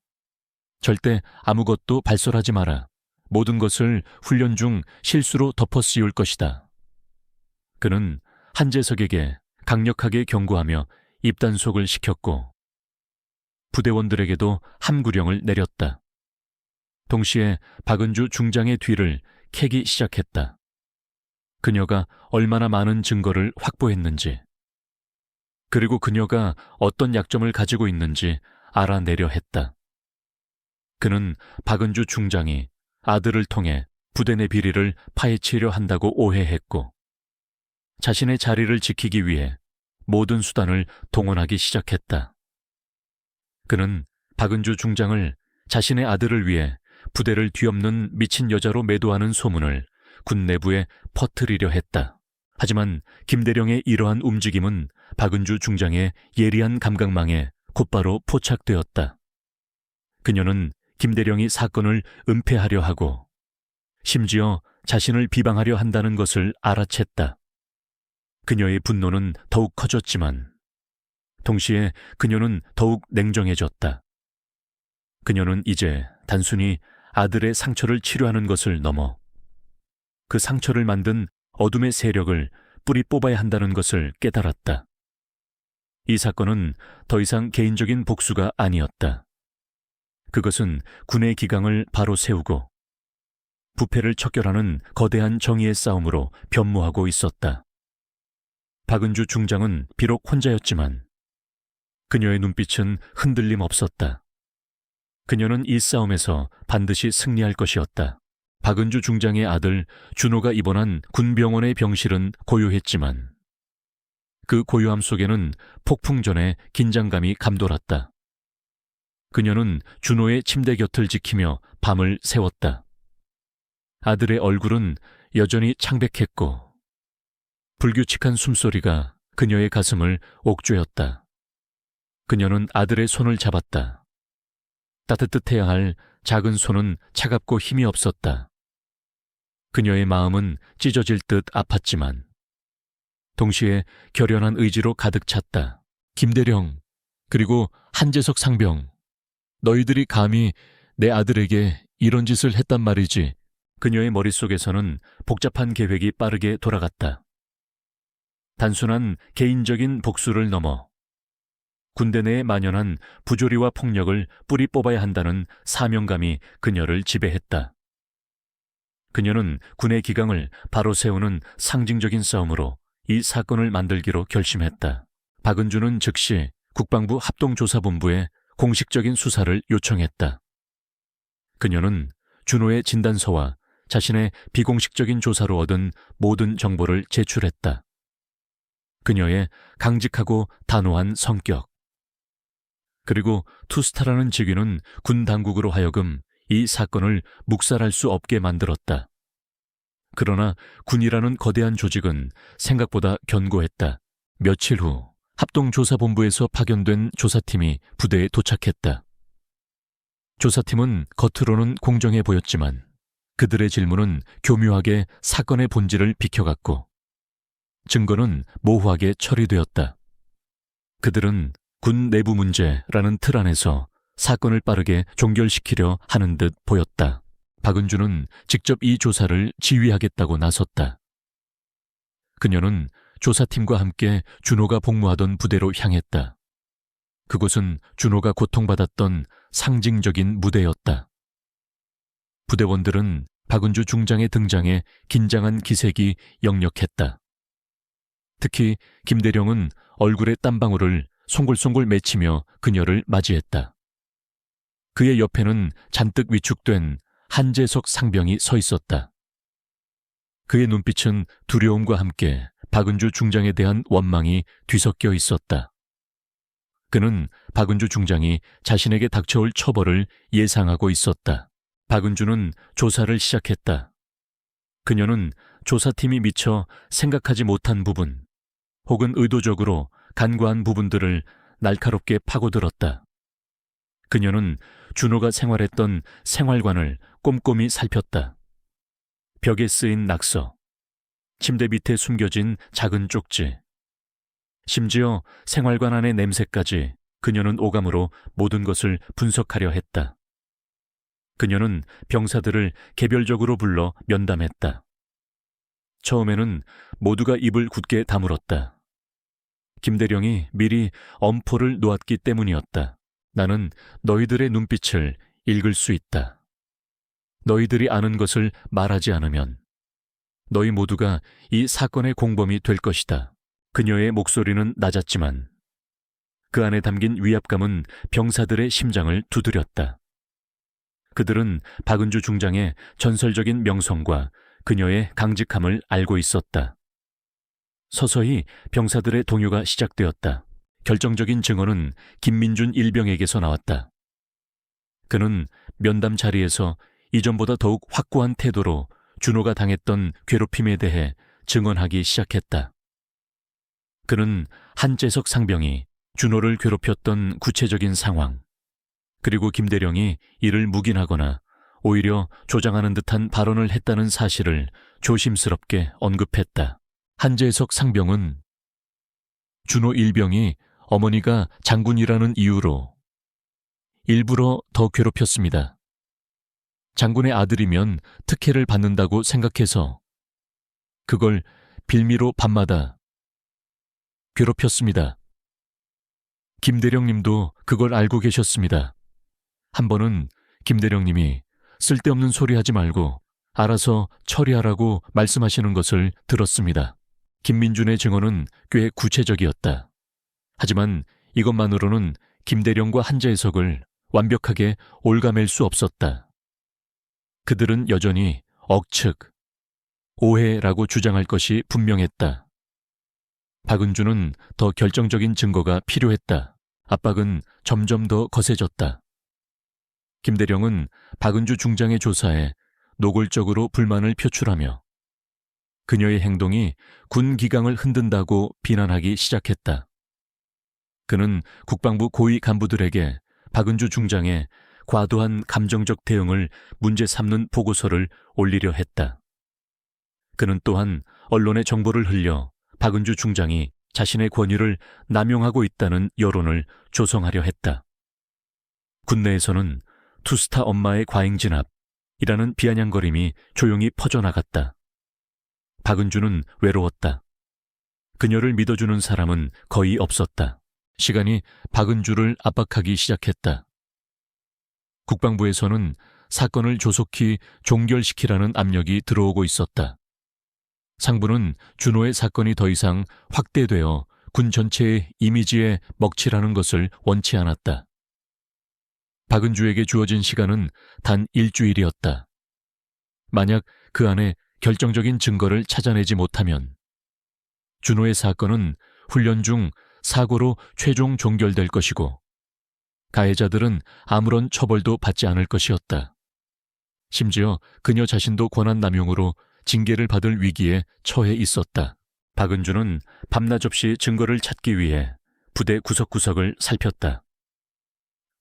절대 아무것도 발설하지 마라. 모든 것을 훈련 중 실수로 덮어 씌울 것이다. 그는 한재석에게 강력하게 경고하며 입단속을 시켰고 부대원들에게도 함구령을 내렸다. 동시에 박은주 중장의 뒤를 캐기 시작했다. 그녀가 얼마나 많은 증거를 확보했는지, 그리고 그녀가 어떤 약점을 가지고 있는지 알아내려 했다. 그는 박은주 중장이 아들을 통해 부대 내 비리를 파헤치려 한다고 오해했고 자신의 자리를 지키기 위해 모든 수단을 동원하기 시작했다. 그는 박은주 중장을 자신의 아들을 위해 부대를 뒤엎는 미친 여자로 매도하는 소문을 군 내부에 퍼뜨리려 했다. 하지만 김대령의 이러한 움직임은 박은주 중장의 예리한 감각망에 곧바로 포착되었다. 그녀는 김대령이 사건을 은폐하려 하고 심지어 자신을 비방하려 한다는 것을 알아챘다. 그녀의 분노는 더욱 커졌지만 동시에 그녀는 더욱 냉정해졌다. 그녀는 이제 단순히 아들의 상처를 치료하는 것을 넘어 그 상처를 만든 어둠의 세력을 뿌리 뽑아야 한다는 것을 깨달았다. 이 사건은 더 이상 개인적인 복수가 아니었다. 그것은 군의 기강을 바로 세우고 부패를 척결하는 거대한 정의의 싸움으로 변모하고 있었다. 박은주 중장은 비록 혼자였지만 그녀의 눈빛은 흔들림 없었다. 그녀는 이 싸움에서 반드시 승리할 것이었다. 박은주 중장의 아들 준호가 입원한 군병원의 병실은 고요했지만 그 고요함 속에는 폭풍 전에 긴장감이 감돌았다. 그녀는 준호의 침대 곁을 지키며 밤을 새웠다. 아들의 얼굴은 여전히 창백했고 불규칙한 숨소리가 그녀의 가슴을 옥죄었다. 그녀는 아들의 손을 잡았다. 따뜻해야 할 작은 손은 차갑고 힘이 없었다. 그녀의 마음은 찢어질 듯 아팠지만 동시에 결연한 의지로 가득 찼다. 김대령, 그리고 한재석 상병, 너희들이 감히 내 아들에게 이런 짓을 했단 말이지. 그녀의 머릿속에서는 복잡한 계획이 빠르게 돌아갔다. 단순한 개인적인 복수를 넘어 군대 내에 만연한 부조리와 폭력을 뿌리 뽑아야 한다는 사명감이 그녀를 지배했다. 그녀는 군의 기강을 바로 세우는 상징적인 싸움으로 이 사건을 만들기로 결심했다. 박은주는 즉시 국방부 합동조사본부에 공식적인 수사를 요청했다. 그녀는 준호의 진단서와 자신의 비공식적인 조사로 얻은 모든 정보를 제출했다. 그녀의 강직하고 단호한 성격, 그리고 투스타라는 직위는 군 당국으로 하여금 이 사건을 묵살할 수 없게 만들었다. 그러나 군이라는 거대한 조직은 생각보다 견고했다. 며칠 후 합동조사본부에서 파견된 조사팀이 부대에 도착했다. 조사팀은 겉으로는 공정해 보였지만 그들의 질문은 교묘하게 사건의 본질을 비켜갔고 증거는 모호하게 처리되었다. 그들은 군 내부 문제라는 틀 안에서 사건을 빠르게 종결시키려 하는 듯 보였다. 박은주는 직접 이 조사를 지휘하겠다고 나섰다. 그녀는 조사팀과 함께 준호가 복무하던 부대로 향했다. 그곳은 준호가 고통받았던 상징적인 무대였다. 부대원들은 박은주 중장의 등장에 긴장한 기색이 역력했다. 특히 김대령은 얼굴에 땀방울을 송골송골 맺히며 그녀를 맞이했다. 그의 옆에는 잔뜩 위축된 한재석 상병이 서 있었다. 그의 눈빛은 두려움과 함께 박은주 중장에 대한 원망이 뒤섞여 있었다. 그는 박은주 중장이 자신에게 닥쳐올 처벌을 예상하고 있었다. 박은주는 조사를 시작했다. 그녀는 조사팀이 미처 생각하지 못한 부분, 혹은 의도적으로 간과한 부분들을 날카롭게 파고들었다. 그녀는 준호가 생활했던 생활관을 꼼꼼히 살폈다. 벽에 쓰인 낙서, 침대 밑에 숨겨진 작은 쪽지, 심지어 생활관 안의 냄새까지 그녀는 오감으로 모든 것을 분석하려 했다. 그녀는 병사들을 개별적으로 불러 면담했다. 처음에는 모두가 입을 굳게 다물었다. 김대령이 미리 엄포를 놓았기 때문이었다. 나는 너희들의 눈빛을 읽을 수 있다. 너희들이 아는 것을 말하지 않으면 너희 모두가 이 사건의 공범이 될 것이다. 그녀의 목소리는 낮았지만 그 안에 담긴 위압감은 병사들의 심장을 두드렸다. 그들은 박은주 중장의 전설적인 명성과 그녀의 강직함을 알고 있었다. 서서히 병사들의 동요가 시작되었다. 결정적인 증언은 김민준 일병에게서 나왔다. 그는 면담 자리에서 이전보다 더욱 확고한 태도로 준호가 당했던 괴롭힘에 대해 증언하기 시작했다. 그는 한재석 상병이 준호를 괴롭혔던 구체적인 상황, 그리고 김대령이 이를 묵인하거나 오히려 조장하는 듯한 발언을 했다는 사실을 조심스럽게 언급했다. 한재석 상병은 준호 일병이 어머니가 장군이라는 이유로 일부러 더 괴롭혔습니다. 장군의 아들이면 특혜를 받는다고 생각해서 그걸 빌미로 밤마다 괴롭혔습니다. 김대령님도 그걸 알고 계셨습니다. 한 번은 김대령님이 쓸데없는 소리 하지 말고 알아서 처리하라고 말씀하시는 것을 들었습니다. 김민준의 증언은 꽤 구체적이었다. 하지만 이것만으로는 김대령과 한재석을 완벽하게 옭아맬 수 없었다. 그들은 여전히 억측, 오해라고 주장할 것이 분명했다. 박은주는 더 결정적인 증거가 필요했다. 압박은 점점 더 거세졌다. 김대령은 박은주 중장의 조사에 노골적으로 불만을 표출하며 그녀의 행동이 군 기강을 흔든다고 비난하기 시작했다. 그는 국방부 고위 간부들에게 박은주 중장의 과도한 감정적 대응을 문제 삼는 보고서를 올리려 했다. 그는 또한 언론에 정보를 흘려 박은주 중장이 자신의 권위를 남용하고 있다는 여론을 조성하려 했다. 군내에서는 투스타 엄마의 과잉진압이라는 비아냥거림이 조용히 퍼져나갔다. 박은주는 외로웠다. 그녀를 믿어주는 사람은 거의 없었다. 시간이 박은주를 압박하기 시작했다. 국방부에서는 사건을 조속히 종결시키라는 압력이 들어오고 있었다. 상부는 준호의 사건이 더 이상 확대되어 군 전체의 이미지에 먹칠하는 것을 원치 않았다. 박은주에게 주어진 시간은 단 일주일이었다. 만약 그 안에 결정적인 증거를 찾아내지 못하면 준호의 사건은 훈련 중 사고로 최종 종결될 것이고 가해자들은 아무런 처벌도 받지 않을 것이었다. 심지어 그녀 자신도 권한 남용으로 징계를 받을 위기에 처해 있었다. 박은주는 밤낮 없이 증거를 찾기 위해 부대 구석구석을 살폈다.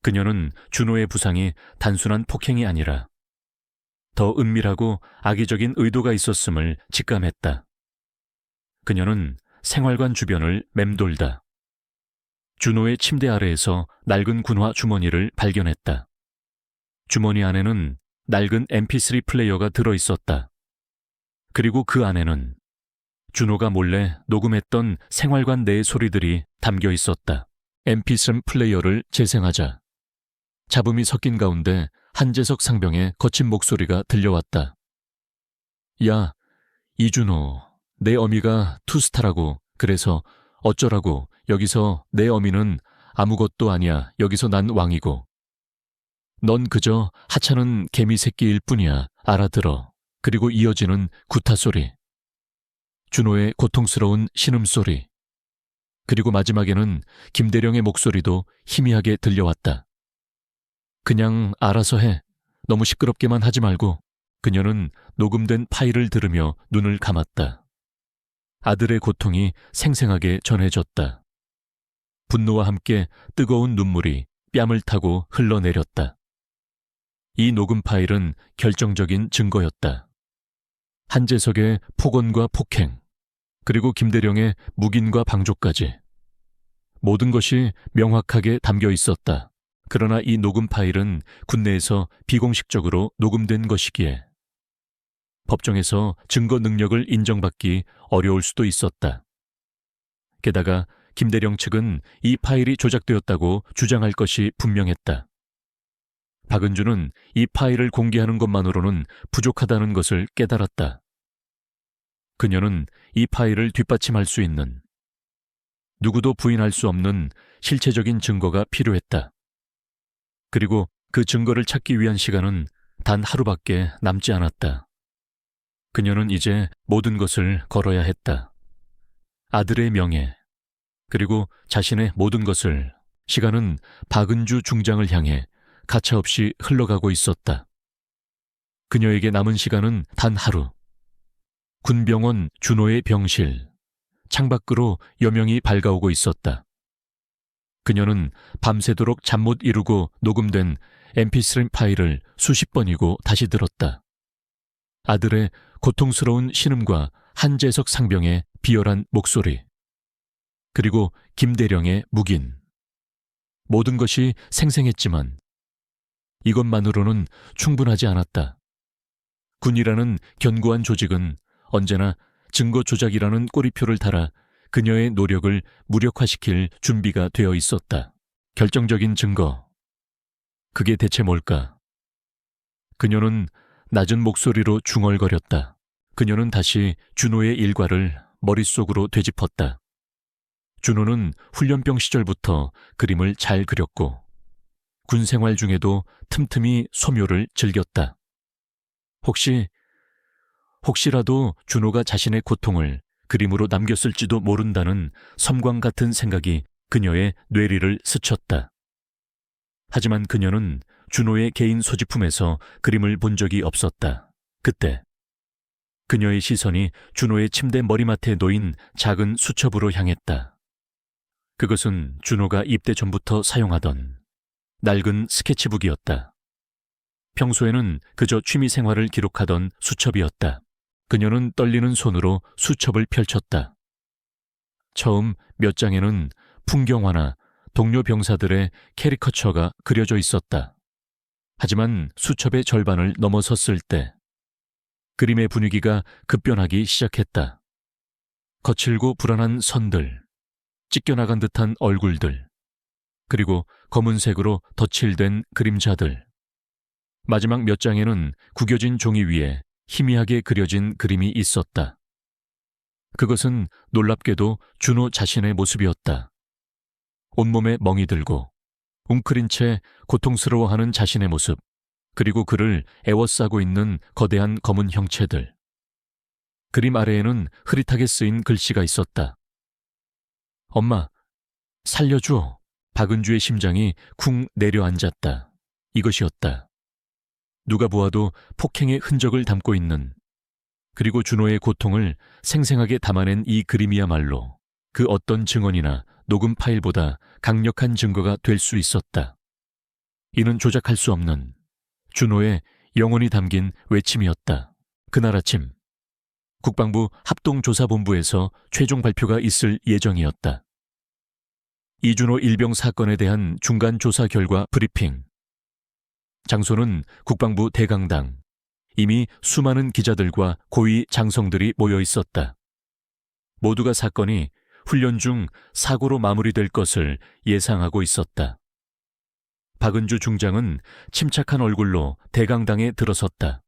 그녀는 준호의 부상이 단순한 폭행이 아니라 더 은밀하고 악의적인 의도가 있었음을 직감했다. 그녀는 생활관 주변을 맴돌다 준호의 침대 아래에서 낡은 군화 주머니를 발견했다. 주머니 안에는 낡은 mp3 플레이어가 들어있었다. 그리고 그 안에는 준호가 몰래 녹음했던 생활관 내의 소리들이 담겨 있었다. mp3 플레이어를 재생하자 잡음이 섞인 가운데 한재석 상병의 거친 목소리가 들려왔다. 야, 이준호, 내 어미가 투스타라고. 그래서 어쩌라고. 여기서 내 어미는 아무것도 아니야. 여기서 난 왕이고. 넌 그저 하찮은 개미 새끼일 뿐이야. 알아들어. 그리고 이어지는 구타 소리. 준호의 고통스러운 신음소리. 그리고 마지막에는 김대령의 목소리도 희미하게 들려왔다. 그냥 알아서 해. 너무 시끄럽게만 하지 말고. 그녀는 녹음된 파일을 들으며 눈을 감았다. 아들의 고통이 생생하게 전해졌다. 분노와 함께 뜨거운 눈물이 뺨을 타고 흘러내렸다. 이 녹음 파일은 결정적인 증거였다. 한재석의 폭언과 폭행, 그리고 김대령의 묵인과 방조까지. 모든 것이 명확하게 담겨 있었다. 그러나 이 녹음 파일은 군내에서 비공식적으로 녹음된 것이기에 법정에서 증거 능력을 인정받기 어려울 수도 있었다. 게다가 김대령 측은 이 파일이 조작되었다고 주장할 것이 분명했다. 박은주는 이 파일을 공개하는 것만으로는 부족하다는 것을 깨달았다. 그녀는 이 파일을 뒷받침할 수 있는, 누구도 부인할 수 없는 실체적인 증거가 필요했다. 그리고 그 증거를 찾기 위한 시간은 단 하루밖에 남지 않았다. 그녀는 이제 모든 것을 걸어야 했다. 아들의 명예, 그리고 자신의 모든 것을. 시간은 박은주 중장을 향해 가차없이 흘러가고 있었다. 그녀에게 남은 시간은 단 하루. 군병원 준호의 병실, 창밖으로 여명이 밝아오고 있었다. 그녀는 밤새도록 잠 못 이루고 녹음된 mp3 파일을 수십 번이고 다시 들었다. 아들의 고통스러운 신음과 한재석 상병의 비열한 목소리, 그리고 김대령의 묵인. 모든 것이 생생했지만 이것만으로는 충분하지 않았다. 군이라는 견고한 조직은 언제나 증거 조작이라는 꼬리표를 달아 그녀의 노력을 무력화시킬 준비가 되어 있었다. 결정적인 증거. 그게 대체 뭘까? 그녀는 낮은 목소리로 중얼거렸다. 그녀는 다시 준호의 일과를 머릿속으로 되짚었다. 준호는 훈련병 시절부터 그림을 잘 그렸고 군 생활 중에도 틈틈이 소묘를 즐겼다. 혹시 혹시라도 준호가 자신의 고통을 그림으로 남겼을지도 모른다는 섬광 같은 생각이 그녀의 뇌리를 스쳤다. 하지만 그녀는 준호의 개인 소지품에서 그림을 본 적이 없었다. 그때 그녀의 시선이 준호의 침대 머리맡에 놓인 작은 수첩으로 향했다. 그것은 준호가 입대 전부터 사용하던 낡은 스케치북이었다. 평소에는 그저 취미 생활을 기록하던 수첩이었다. 그녀는 떨리는 손으로 수첩을 펼쳤다. 처음 몇 장에는 풍경화나 동료 병사들의 캐리커처가 그려져 있었다. 하지만 수첩의 절반을 넘어섰을 때 그림의 분위기가 급변하기 시작했다. 거칠고 불안한 선들, 찢겨나간 듯한 얼굴들, 그리고 검은색으로 덧칠된 그림자들. 마지막 몇 장에는 구겨진 종이 위에 희미하게 그려진 그림이 있었다. 그것은 놀랍게도 준호 자신의 모습이었다. 온몸에 멍이 들고 웅크린 채 고통스러워하는 자신의 모습, 그리고 그를 애워싸고 있는 거대한 검은 형체들. 그림 아래에는 흐릿하게 쓰인 글씨가 있었다. 엄마, 살려줘. 박은주의 심장이 쿵 내려앉았다. 이것이었다. 누가 보아도 폭행의 흔적을 담고 있는, 그리고 준호의 고통을 생생하게 담아낸 이 그림이야말로 그 어떤 증언이나 녹음 파일보다 강력한 증거가 될 수 있었다. 이는 조작할 수 없는 준호의 영혼이 담긴 외침이었다. 그날 아침 국방부 합동조사본부에서 최종 발표가 있을 예정이었다. 이준호 일병 사건에 대한 중간 조사 결과 브리핑. 장소는 국방부 대강당. 이미 수많은 기자들과 고위 장성들이 모여 있었다. 모두가 사건이 훈련 중 사고로 마무리될 것을 예상하고 있었다. 박은주 중장은 침착한 얼굴로 대강당에 들어섰다.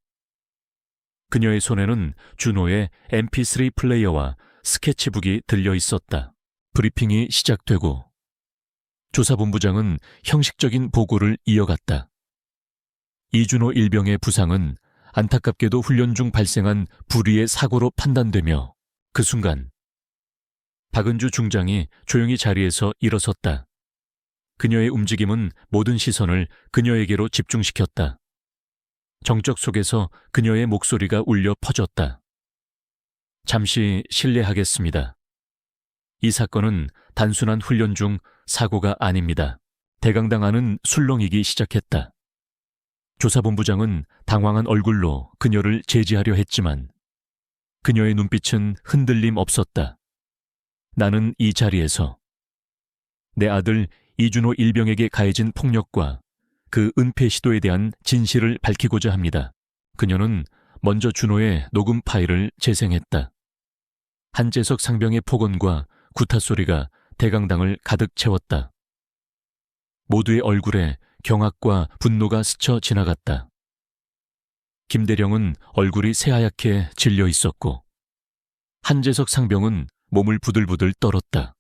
그녀의 손에는 준호의 MP3 플레이어와 스케치북이 들려 있었다. 브리핑이 시작되고 조사본부장은 형식적인 보고를 이어갔다. 이준호 일병의 부상은 안타깝게도 훈련 중 발생한 불의의 사고로 판단되며 그 순간 박은주 중장이 조용히 자리에서 일어섰다. 그녀의 움직임은 모든 시선을 그녀에게로 집중시켰다. 정적 속에서 그녀의 목소리가 울려 퍼졌다. 잠시 실례하겠습니다. 이 사건은 단순한 훈련 중 사고가 아닙니다. 대강당 안은 술렁이기 시작했다. 조사본부장은 당황한 얼굴로 그녀를 제지하려 했지만 그녀의 눈빛은 흔들림 없었다. 나는 이 자리에서 내 아들 이준호 일병에게 가해진 폭력과 그 은폐 시도에 대한 진실을 밝히고자 합니다. 그녀는 먼저 준호의 녹음 파일을 재생했다. 한재석 상병의 폭언과 구타 소리가 대강당을 가득 채웠다. 모두의 얼굴에 경악과 분노가 스쳐 지나갔다. 김대령은 얼굴이 새하얗게 질려 있었고 한재석 상병은 몸을 부들부들 떨었다.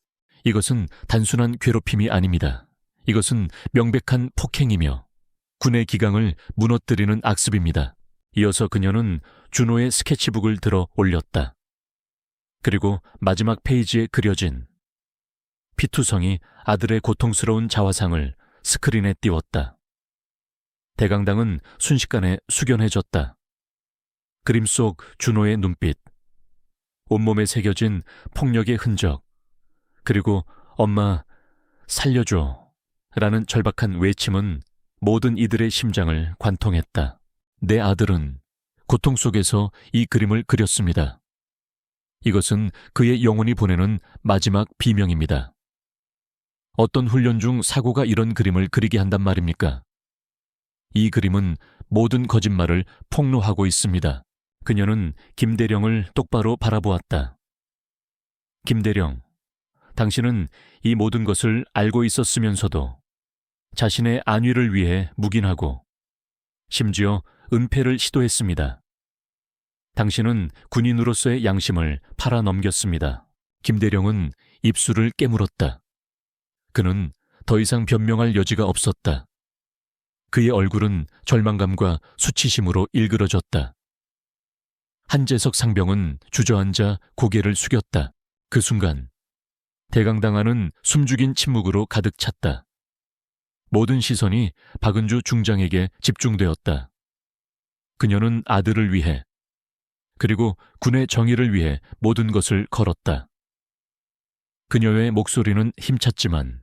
이것은 단순한 괴롭힘이 아닙니다. 이것은 명백한 폭행이며 군의 기강을 무너뜨리는 악습입니다. 이어서 그녀는 준호의 스케치북을 들어 올렸다. 그리고 마지막 페이지에 그려진 피투성이 아들의 고통스러운 자화상을 스크린에 띄웠다. 대강당은 순식간에 숙연해졌다. 그림 속 준호의 눈빛, 온몸에 새겨진 폭력의 흔적, 그리고 엄마 살려줘 라는 절박한 외침은 모든 이들의 심장을 관통했다. 내 아들은 고통 속에서 이 그림을 그렸습니다. 이것은 그의 영혼이 보내는 마지막 비명입니다. 어떤 훈련 중 사고가 이런 그림을 그리게 한단 말입니까? 이 그림은 모든 거짓말을 폭로하고 있습니다. 그녀는 김대령을 똑바로 바라보았다. 김대령, 당신은 이 모든 것을 알고 있었으면서도 자신의 안위를 위해 묵인하고 심지어 은폐를 시도했습니다. 당신은 군인으로서의 양심을 팔아넘겼습니다. 김대령은 입술을 깨물었다. 그는 더 이상 변명할 여지가 없었다. 그의 얼굴은 절망감과 수치심으로 일그러졌다. 한재석 상병은 주저앉아 고개를 숙였다. 그 순간 대강당 안은 숨죽인 침묵으로 가득 찼다. 모든 시선이 박은주 중장에게 집중되었다. 그녀는 아들을 위해, 그리고 군의 정의를 위해 모든 것을 걸었다. 그녀의 목소리는 힘찼지만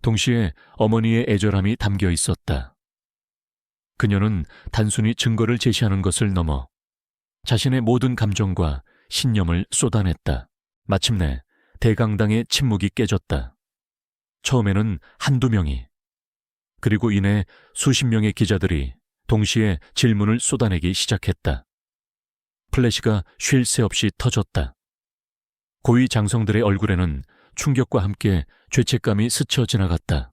동시에 어머니의 애절함이 담겨 있었다. 그녀는 단순히 증거를 제시하는 것을 넘어 자신의 모든 감정과 신념을 쏟아냈다. 마침내 대강당의 침묵이 깨졌다. 처음에는 한두 명이, 그리고 이내 수십 명의 기자들이 동시에 질문을 쏟아내기 시작했다. 플래시가 쉴 새 없이 터졌다. 고위 장성들의 얼굴에는 충격과 함께 죄책감이 스쳐 지나갔다.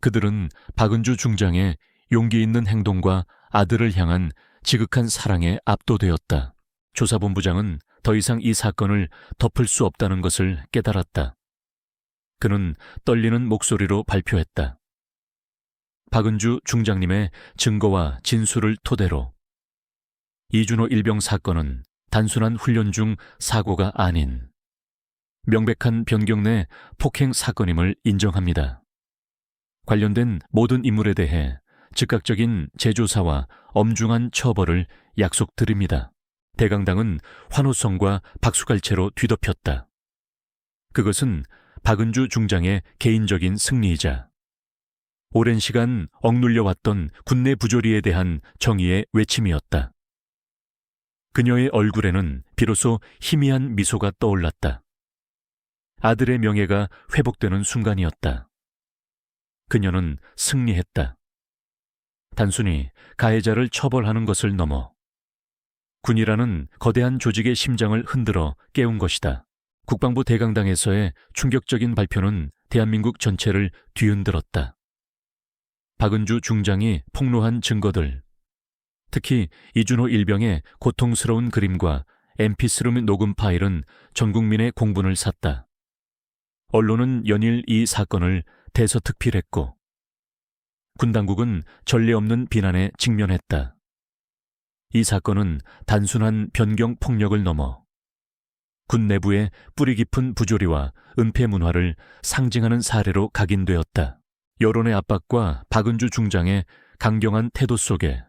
그들은 박은주 중장의 용기 있는 행동과 아들을 향한 지극한 사랑에 압도되었다. 조사본부장은 더 이상 이 사건을 덮을 수 없다는 것을 깨달았다. 그는 떨리는 목소리로 발표했다. 박은주 중장님의 증거와 진술을 토대로 이준호 일병 사건은 단순한 훈련 중 사고가 아닌 명백한 변경 내 폭행 사건임을 인정합니다. 관련된 모든 인물에 대해 즉각적인 재조사와 엄중한 처벌을 약속드립니다. 대강당은 환호성과 박수갈채로 뒤덮였다. 그것은 박은주 중장의 개인적인 승리이자 오랜 시간 억눌려왔던 군내 부조리에 대한 정의의 외침이었다. 그녀의 얼굴에는 비로소 희미한 미소가 떠올랐다. 아들의 명예가 회복되는 순간이었다. 그녀는 승리했다. 단순히 가해자를 처벌하는 것을 넘어 군이라는 거대한 조직의 심장을 흔들어 깨운 것이다. 국방부 대강당에서의 충격적인 발표는 대한민국 전체를 뒤흔들었다. 박은주 중장이 폭로한 증거들, 특히 이준호 일병의 고통스러운 그림과 mp3 녹음 파일은 전 국민의 공분을 샀다. 언론은 연일 이 사건을 대서특필했고 군 당국은 전례 없는 비난에 직면했다. 이 사건은 단순한 변경 폭력을 넘어 군 내부의 뿌리 깊은 부조리와 은폐 문화를 상징하는 사례로 각인되었다. 여론의 압박과 박은주 중장의 강경한 태도 속에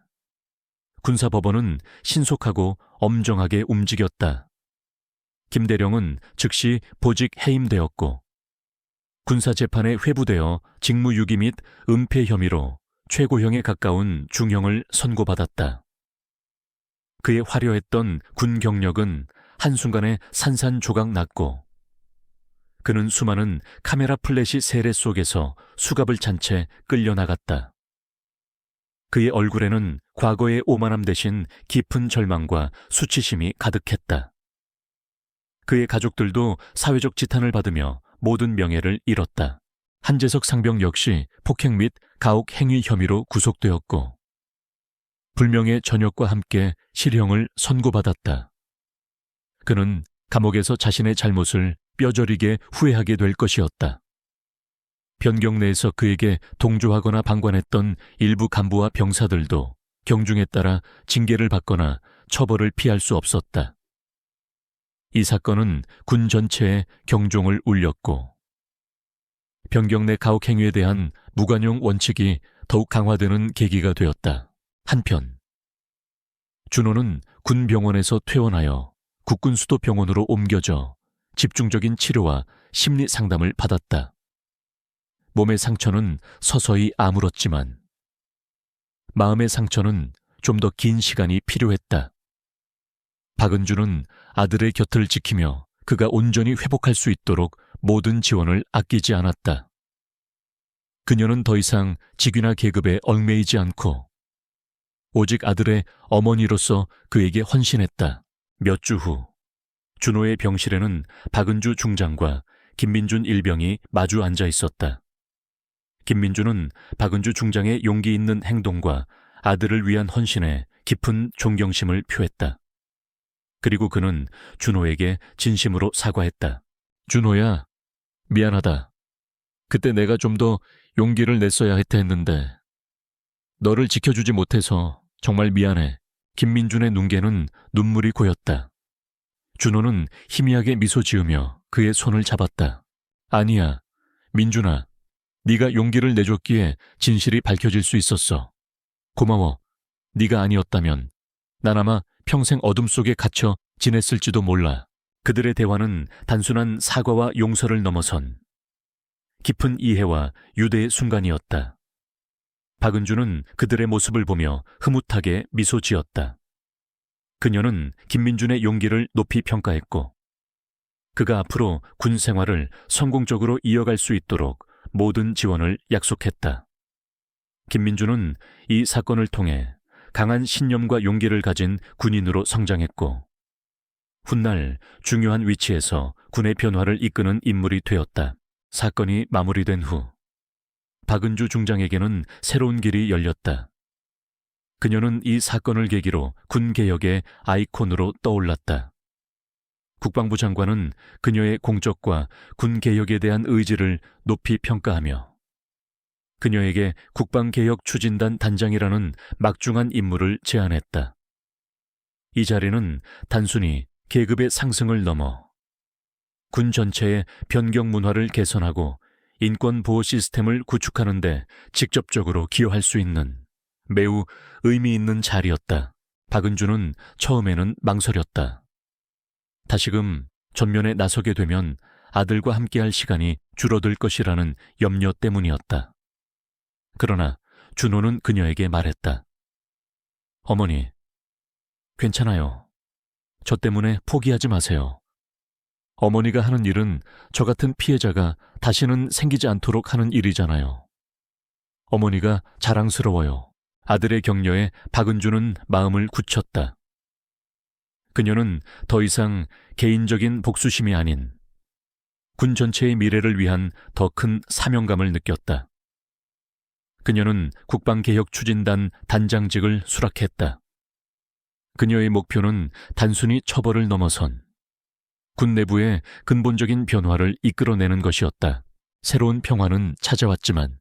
군사법원은 신속하고 엄정하게 움직였다. 김대령은 즉시 보직 해임되었고 군사재판에 회부되어 직무유기 및 은폐 혐의로 최고형에 가까운 중형을 선고받았다. 그의 화려했던 군 경력은 한순간에 산산조각 났고 그는 수많은 카메라 플래시 세례 속에서 수갑을 찬 채 끌려나갔다. 그의 얼굴에는 과거의 오만함 대신 깊은 절망과 수치심이 가득했다. 그의 가족들도 사회적 지탄을 받으며 모든 명예를 잃었다. 한재석 상병 역시 폭행 및 가혹 행위 혐의로 구속되었고 불명예 전역과 함께 실형을 선고받았다. 그는 감옥에서 자신의 잘못을 뼈저리게 후회하게 될 것이었다. 변경 내에서 그에게 동조하거나 방관했던 일부 간부와 병사들도 경중에 따라 징계를 받거나 처벌을 피할 수 없었다. 이 사건은 군 전체에 경종을 울렸고 변경 내 가혹 행위에 대한 무관용 원칙이 더욱 강화되는 계기가 되었다. 한편 준호는 군 병원에서 퇴원하여 국군 수도 병원으로 옮겨져 집중적인 치료와 심리 상담을 받았다. 몸의 상처는 서서히 아물었지만 마음의 상처는 좀 더 긴 시간이 필요했다. 박은주는 아들의 곁을 지키며 그가 온전히 회복할 수 있도록 모든 지원을 아끼지 않았다. 그녀는 더 이상 직위나 계급에 얽매이지 않고 오직 아들의 어머니로서 그에게 헌신했다. 몇 주 후 준호의 병실에는 박은주 중장과 김민준 일병이 마주 앉아 있었다. 김민준은 박은주 중장의 용기 있는 행동과 아들을 위한 헌신에 깊은 존경심을 표했다. 그리고 그는 준호에게 진심으로 사과했다. 준호야, 미안하다. 그때 내가 좀 더 용기를 냈어야 했는데 너를 지켜주지 못해서 정말 미안해. 김민준의 눈개는 눈물이 고였다. 준호는 희미하게 미소 지으며 그의 손을 잡았다. 아니야, 민준아. 네가 용기를 내줬기에 진실이 밝혀질 수 있었어. 고마워. 네가 아니었다면 난 아마 평생 어둠 속에 갇혀 지냈을지도 몰라. 그들의 대화는 단순한 사과와 용서를 넘어선 깊은 이해와 유대의 순간이었다. 박은주는 그들의 모습을 보며 흐뭇하게 미소 지었다. 그녀는 김민준의 용기를 높이 평가했고 그가 앞으로 군 생활을 성공적으로 이어갈 수 있도록 모든 지원을 약속했다. 김민준은 이 사건을 통해 강한 신념과 용기를 가진 군인으로 성장했고 훗날 중요한 위치에서 군의 변화를 이끄는 인물이 되었다. 사건이 마무리된 후 박은주 중장에게는 새로운 길이 열렸다. 그녀는 이 사건을 계기로 군개혁의 아이콘으로 떠올랐다. 국방부 장관은 그녀의 공적과 군개혁에 대한 의지를 높이 평가하며 그녀에게 국방개혁 추진단 단장이라는 막중한 임무를 제안했다. 이 자리는 단순히 계급의 상승을 넘어 군 전체의 변경 문화를 개선하고 인권 보호 시스템을 구축하는 데 직접적으로 기여할 수 있는 매우 의미 있는 자리였다. 박은주는 처음에는 망설였다. 다시금 전면에 나서게 되면 아들과 함께할 시간이 줄어들 것이라는 염려 때문이었다. 그러나 준호는 그녀에게 말했다. 어머니, 괜찮아요. 저 때문에 포기하지 마세요. 어머니가 하는 일은 저 같은 피해자가 다시는 생기지 않도록 하는 일이잖아요. 어머니가 자랑스러워요. 아들의 격려에 박은주는 마음을 굳혔다. 그녀는 더 이상 개인적인 복수심이 아닌 군 전체의 미래를 위한 더 큰 사명감을 느꼈다. 그녀는 국방개혁 추진단 단장직을 수락했다. 그녀의 목표는 단순히 처벌을 넘어선 군 내부의 근본적인 변화를 이끌어내는 것이었다. 새로운 평화는 찾아왔지만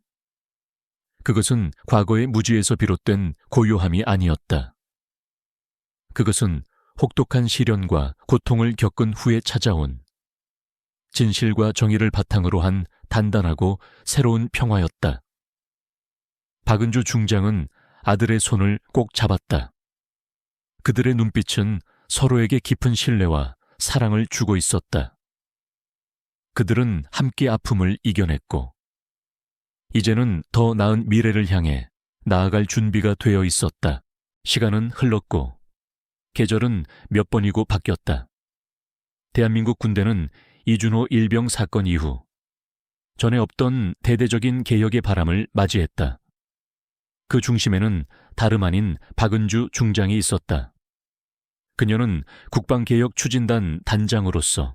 그것은 과거의 무지에서 비롯된 고요함이 아니었다. 그것은 혹독한 시련과 고통을 겪은 후에 찾아온 진실과 정의를 바탕으로 한 단단하고 새로운 평화였다. 박은주 중장은 아들의 손을 꼭 잡았다. 그들의 눈빛은 서로에게 깊은 신뢰와 사랑을 주고 있었다. 그들은 함께 아픔을 이겨냈고 이제는 더 나은 미래를 향해 나아갈 준비가 되어 있었다. 시간은 흘렀고 계절은 몇 번이고 바뀌었다. 대한민국 군대는 이준호 일병 사건 이후 전에 없던 대대적인 개혁의 바람을 맞이했다. 그 중심에는 다름 아닌 박은주 중장이 있었다. 그녀는 국방개혁 추진단 단장으로서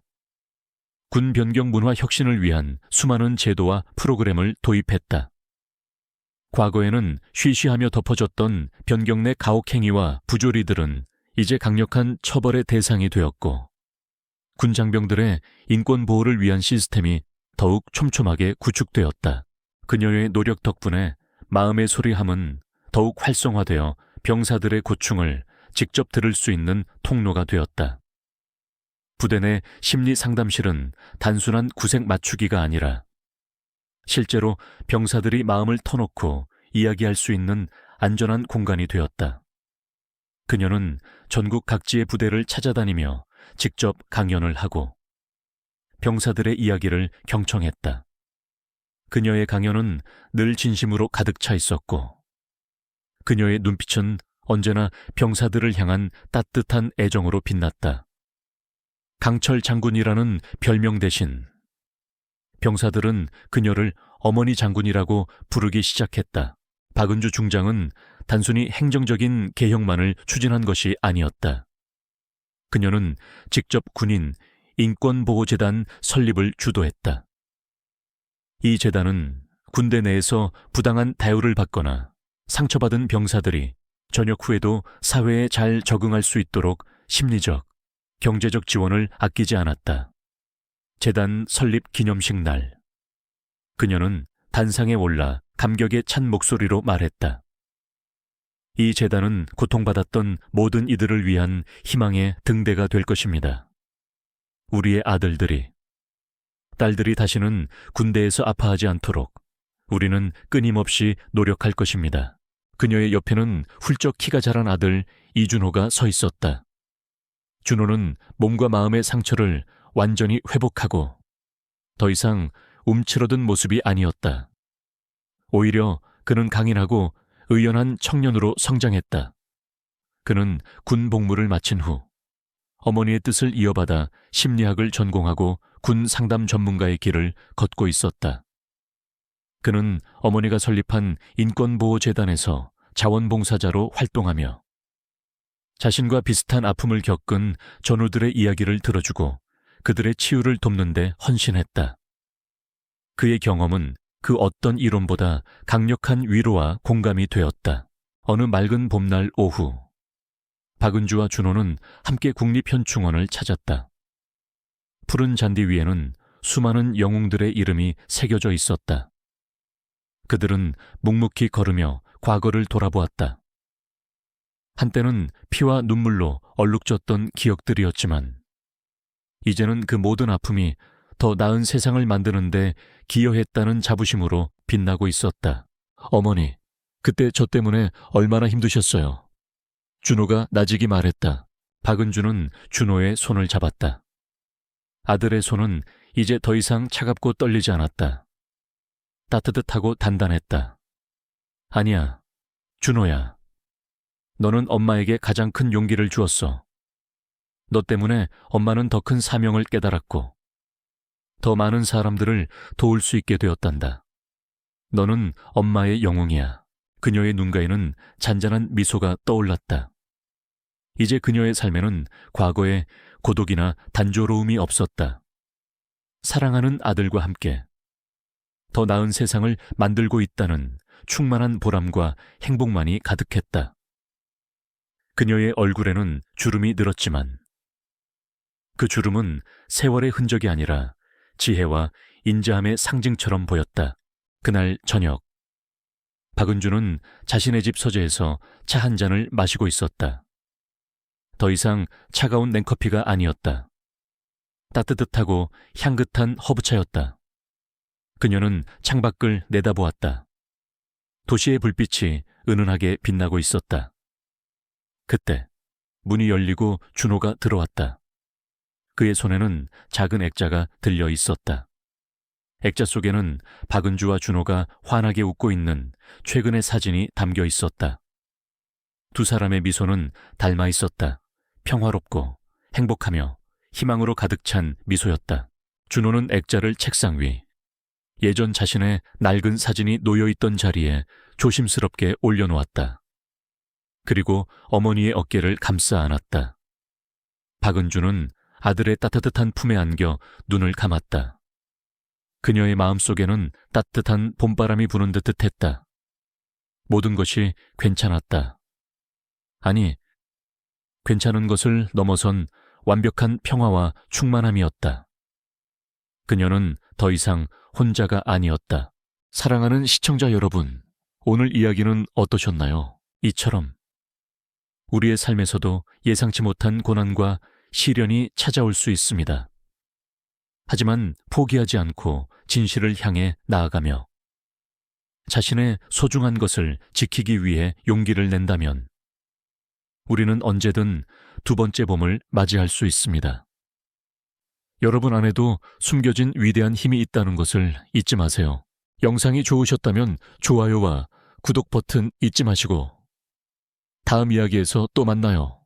군 변경 문화 혁신을 위한 수많은 제도와 프로그램을 도입했다. 과거에는 쉬쉬하며 덮어졌던 변경 내 가혹행위와 부조리들은 이제 강력한 처벌의 대상이 되었고 군 장병들의 인권 보호를 위한 시스템이 더욱 촘촘하게 구축되었다. 그녀의 노력 덕분에 마음의 소리함은 더욱 활성화되어 병사들의 고충을 직접 들을 수 있는 통로가 되었다. 부대 내 심리 상담실은 단순한 구색 맞추기가 아니라 실제로 병사들이 마음을 터놓고 이야기할 수 있는 안전한 공간이 되었다. 그녀는 전국 각지의 부대를 찾아다니며 직접 강연을 하고 병사들의 이야기를 경청했다. 그녀의 강연은 늘 진심으로 가득 차 있었고 그녀의 눈빛은 언제나 병사들을 향한 따뜻한 애정으로 빛났다. 강철 장군이라는 별명 대신 병사들은 그녀를 어머니 장군이라고 부르기 시작했다. 박은주 중장은 단순히 행정적인 개혁만을 추진한 것이 아니었다. 그녀는 직접 군인 인권보호재단 설립을 주도했다. 이 재단은 군대 내에서 부당한 대우를 받거나 상처받은 병사들이 전역 후에도 사회에 잘 적응할 수 있도록 심리적, 경제적 지원을 아끼지 않았다. 재단 설립 기념식 날, 그녀는 단상에 올라 감격에 찬 목소리로 말했다. 이 재단은 고통받았던 모든 이들을 위한 희망의 등대가 될 것입니다. 우리의 아들들이, 딸들이 다시는 군대에서 아파하지 않도록 우리는 끊임없이 노력할 것입니다. 그녀의 옆에는 훌쩍 키가 자란 아들 이준호가 서 있었다. 준호는 몸과 마음의 상처를 완전히 회복하고 더 이상 움츠러든 모습이 아니었다. 오히려 그는 강인하고 의연한 청년으로 성장했다. 그는 군 복무를 마친 후 어머니의 뜻을 이어받아 심리학을 전공하고 군 상담 전문가의 길을 걷고 있었다. 그는 어머니가 설립한 인권보호재단에서 자원봉사자로 활동하며 자신과 비슷한 아픔을 겪은 전우들의 이야기를 들어주고 그들의 치유를 돕는 데 헌신했다. 그의 경험은 그 어떤 이론보다 강력한 위로와 공감이 되었다. 어느 맑은 봄날 오후, 박은주와 준호는 함께 국립현충원을 찾았다. 푸른 잔디 위에는 수많은 영웅들의 이름이 새겨져 있었다. 그들은 묵묵히 걸으며 과거를 돌아보았다. 한때는 피와 눈물로 얼룩졌던 기억들이었지만 이제는 그 모든 아픔이 더 나은 세상을 만드는데 기여했다는 자부심으로 빛나고 있었다. 어머니, 그때 저 때문에 얼마나 힘드셨어요. 준호가 나직이 말했다. 박은주는 준호의 손을 잡았다. 아들의 손은 이제 더 이상 차갑고 떨리지 않았다. 따뜻하고 단단했다. 아니야, 준호야. 너는 엄마에게 가장 큰 용기를 주었어. 너 때문에 엄마는 더 큰 사명을 깨달았고 더 많은 사람들을 도울 수 있게 되었단다. 너는 엄마의 영웅이야. 그녀의 눈가에는 잔잔한 미소가 떠올랐다. 이제 그녀의 삶에는 과거에 고독이나 단조로움이 없었다. 사랑하는 아들과 함께 더 나은 세상을 만들고 있다는 충만한 보람과 행복만이 가득했다. 그녀의 얼굴에는 주름이 늘었지만 그 주름은 세월의 흔적이 아니라 지혜와 인자함의 상징처럼 보였다. 그날 저녁, 박은주는 자신의 집 서재에서 차 한 잔을 마시고 있었다. 더 이상 차가운 냉커피가 아니었다. 따뜻하고 향긋한 허브차였다. 그녀는 창밖을 내다보았다. 도시의 불빛이 은은하게 빛나고 있었다. 그때 문이 열리고 준호가 들어왔다. 그의 손에는 작은 액자가 들려 있었다. 액자 속에는 박은주와 준호가 환하게 웃고 있는 최근의 사진이 담겨 있었다. 두 사람의 미소는 닮아 있었다. 평화롭고 행복하며 희망으로 가득 찬 미소였다. 준호는 액자를 책상 위, 예전 자신의 낡은 사진이 놓여있던 자리에 조심스럽게 올려놓았다. 그리고 어머니의 어깨를 감싸 안았다. 박은주는 아들의 따뜻한 품에 안겨 눈을 감았다. 그녀의 마음속에는 따뜻한 봄바람이 부는 듯 했다. 모든 것이 괜찮았다. 아니, 괜찮은 것을 넘어선 완벽한 평화와 충만함이었다. 그녀는 더 이상 혼자가 아니었다. 사랑하는 시청자 여러분, 오늘 이야기는 어떠셨나요? 이처럼 우리의 삶에서도 예상치 못한 고난과 시련이 찾아올 수 있습니다. 하지만 포기하지 않고 진실을 향해 나아가며 자신의 소중한 것을 지키기 위해 용기를 낸다면 우리는 언제든 두 번째 봄을 맞이할 수 있습니다. 여러분 안에도 숨겨진 위대한 힘이 있다는 것을 잊지 마세요. 영상이 좋으셨다면 좋아요와 구독 버튼 잊지 마시고 다음 이야기에서 또 만나요.